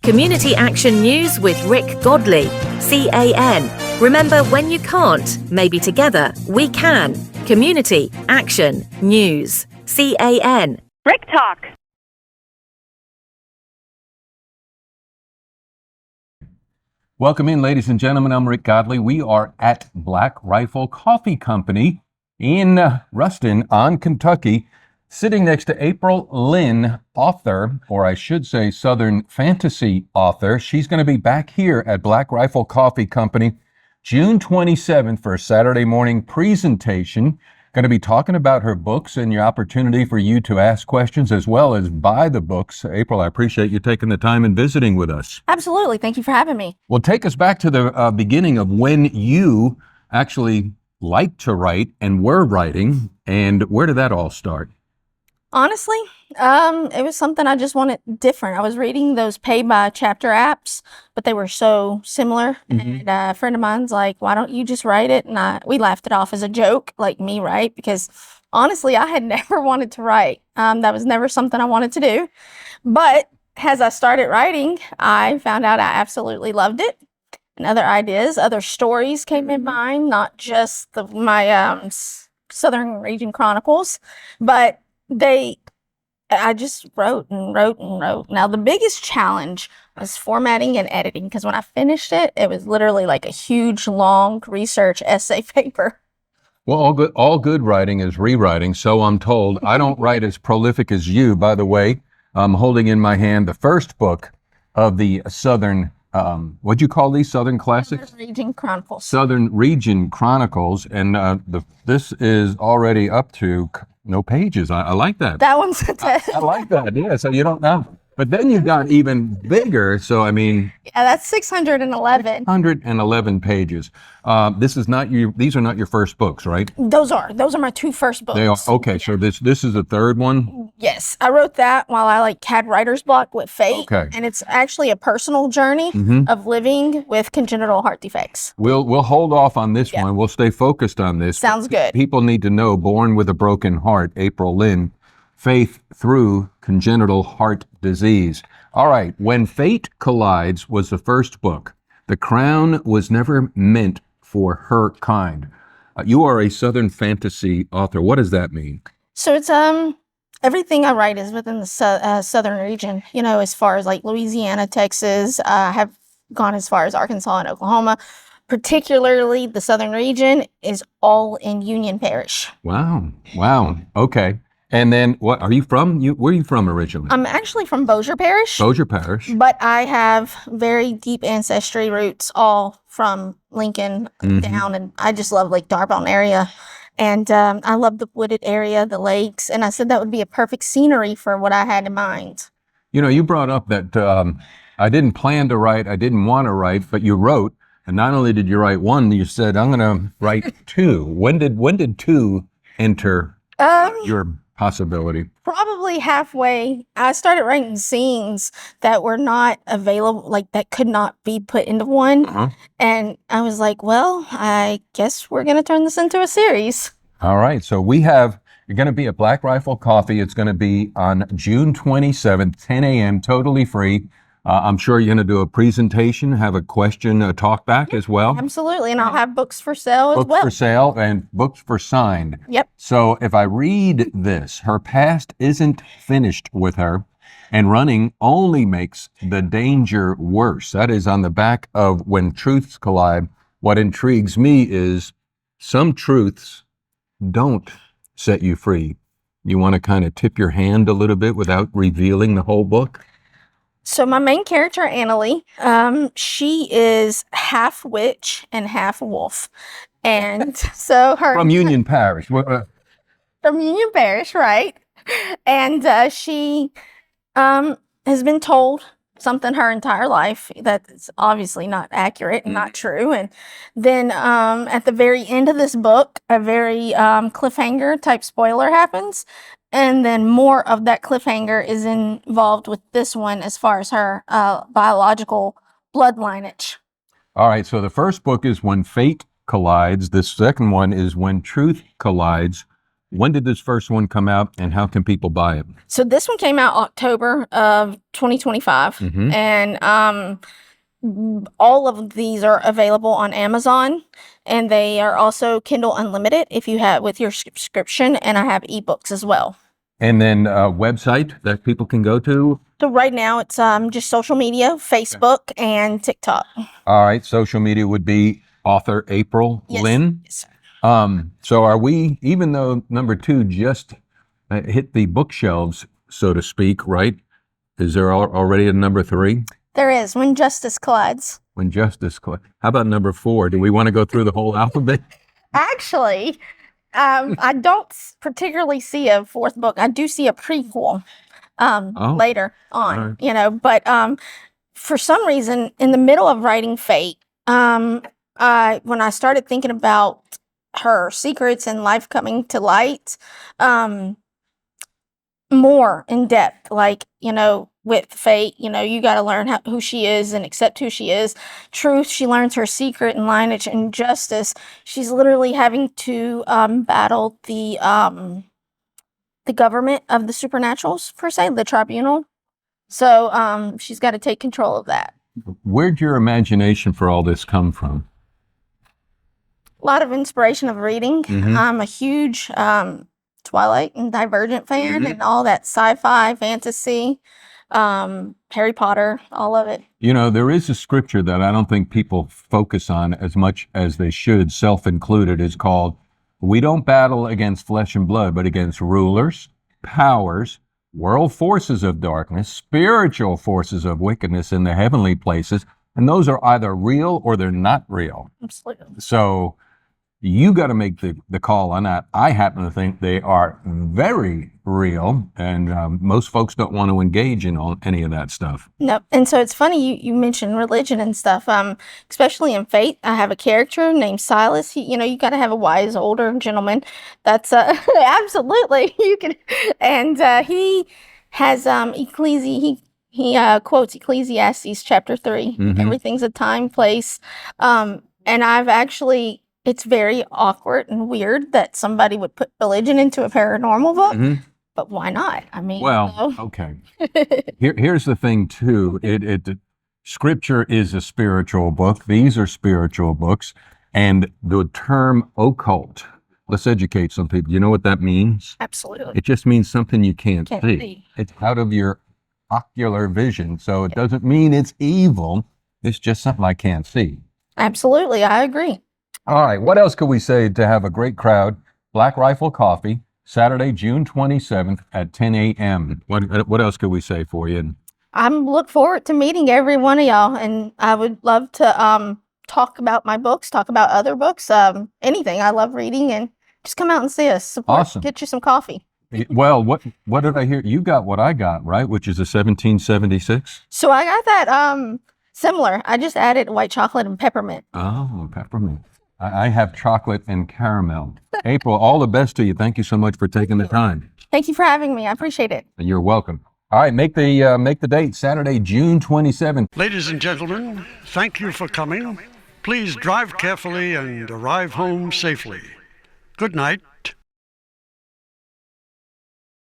Community Action News with Rick Godley, CAN. Remember, when you can't, maybe together we can. Community Action News, CAN. Rick Talk. Welcome in, ladies and gentlemen. I'm Rick Godley. We are at Black Rifle Coffee Company in Ruston on Kentucky, sitting next to April Lynn, author, or I should say Southern fantasy author. She's going to be back here at Black Rifle Coffee Company June 27th for a Saturday morning presentation. Going to be talking about her books and your opportunity for you to ask questions as well as buy the books. April, I appreciate you taking the time and visiting with us. Absolutely. Thank you for having me. Well, take us back to the beginning of when you actually liked to write and were writing, and where did that all start? Honestly, it was something I just wanted different. I was reading those pay-by-chapter apps, but they were so similar. And a friend of mine's like, why don't you just write it? And we laughed it off as a joke, like me, right? Because honestly, I had never wanted to write. That was never something I wanted to do. But as I started writing, I found out I absolutely loved it. And other ideas, other stories came in mind, not just my Southern Region Chronicles, but I just wrote and wrote and wrote. Now, the biggest challenge was formatting and editing, because when I finished it, it was literally like a huge, long research essay paper. Well, all good writing is rewriting, so I'm told. I don't write as prolific as you, by the way. I'm holding in my hand the first book of the Southern, what'd you call these, Southern Classics? Southern Region Chronicles. Southern Region Chronicles, and this is already up to no pages. I like that. That one's I like that, yeah, so you don't know. But then you got even bigger, so I mean... Yeah, that's 611. 111 pages. These are not your first books, right? Those are my two first books. They are, okay, yeah. So this is the third one? Yes, I wrote that while I had writer's block with Fate. Okay. And it's actually a personal journey of living with congenital heart defects. We'll hold off on this one. We'll stay focused on this. Sounds good. People need to know, Born with a Broken Heart, April Lynn, Faith Through Congenital Heart Disease. All right, When Fate Collides was the first book. The crown was never meant for her kind. You are a Southern fantasy author. What does that mean? So it's everything I write is within the Southern region. You know, as far as like Louisiana, Texas, I have gone as far as Arkansas and Oklahoma. Particularly the Southern region is all in Union Parish. Wow. Okay. And then, what are you from? Where are you from originally? I'm actually from Bossier Parish. Bossier Parish. But I have very deep ancestry roots, all from Lincoln down, and I just love Lake Darbon area. And I love the wooded area, the lakes, and I said that would be a perfect scenery for what I had in mind. You know, you brought up that I didn't plan to write, I didn't want to write, but you wrote, and not only did you write one, you said, I'm going to write two. When did two enter your possibility? Probably halfway. I started writing scenes that were not available, like that could not be put into one. And I was like, well, I guess we're going to turn this into a series. All right. So you're going to be at Black Rifle Coffee. It's going to be on June 27th, 10 a.m., totally free. I'm sure you're going to do a presentation, have a question, a talk back as well. Absolutely. And I'll have books for sale as well. Books for sale and books for signed. Yep. So if I read this, her past isn't finished with her, and running only makes the danger worse. That is on the back of When Truths Collide. What intrigues me is some truths don't set you free. You want to kind of tip your hand a little bit without revealing the whole book? So my main character, Annalie, she is half witch and half wolf. And so From Union Parish. From Union Parish, right. And she has been told something her entire life that's obviously not accurate and not true. And then at the very end of this book, a very cliffhanger type spoiler happens. And then more of that cliffhanger is involved with this one as far as her biological blood lineage. All right, so the first book is When Fate Collides. The second one is When Truth Collides. When did this first one come out, and how can people buy it? So this one came out October of 2025, and all of these are available on Amazon, and they are also Kindle Unlimited if you have with your subscription, and I have ebooks as well. And then a website that people can go to? So right now it's just social media, Facebook and TikTok. All right, social media would be author April Lynn. Yes, sir. So are we, even though number 2 just hit the bookshelves, so to speak, right? Is there already a number 3? There is, When Justice Collides. When Justice Collides. How about number 4? Do we want to go through the whole alphabet? Actually, I don't particularly see a 4th book. I do see a prequel later on, right. But for some reason, in the middle of writing Fate, when I started thinking about her secrets and life coming to light, more in depth, like, with Fate, you got to learn who she is and accept who she is. Truth, she learns her secret and lineage. And Justice, she's literally having to battle the government of the supernaturals, per se, the tribunal. So she's got to take control of that. Where'd your imagination for all this come from? A lot of inspiration of reading. I'm a huge Twilight and Divergent fan, and all that sci-fi, fantasy, Harry Potter, all of it. There is a scripture that I don't think people focus on as much as they should, self-included. Is called, "We don't battle against flesh and blood, but against rulers, powers, world forces of darkness, spiritual forces of wickedness in the heavenly places." And those are either real or they're not real. Absolutely. So you got to make the call on that. I happen to think they are very real, and most folks don't want to engage in any of that stuff. No, and so it's funny you mentioned religion and stuff. Especially in Fate, I have a character named Silas. You got to have a wise older gentleman. That's absolutely you can, and he has He quotes Ecclesiastes chapter 3. Everything's a time, place, and I've actually. It's very awkward and weird that somebody would put religion into a paranormal book, but why not? I mean, okay. Here's the thing too. Scripture is a spiritual book. These are spiritual books, and the term occult. Let's educate some people. You know what that means? Absolutely. It just means something you can't see. It's out of your ocular vision, so it doesn't mean it's evil. It's just something I can't see. Absolutely, I agree. All right, what else could we say to have a great crowd? Black Rifle Coffee, Saturday, June 27th at 10 a.m. What else could we say for you? I look forward to meeting every one of y'all, and I would love to talk about my books, talk about other books, anything. I love reading, and just come out and see us. Support. Awesome. Get you some coffee. Well, what did I hear? You got what I got, right? Which is a 1776? So I got that similar. I just added white chocolate and peppermint. Oh, peppermint. I have chocolate and caramel. April, all the best to you. Thank you so much for taking the time. Thank you for having me. I appreciate it. You're welcome. All right, make the date, Saturday, June 27th. Ladies and gentlemen, thank you for coming. Please drive carefully and arrive home safely. Good night.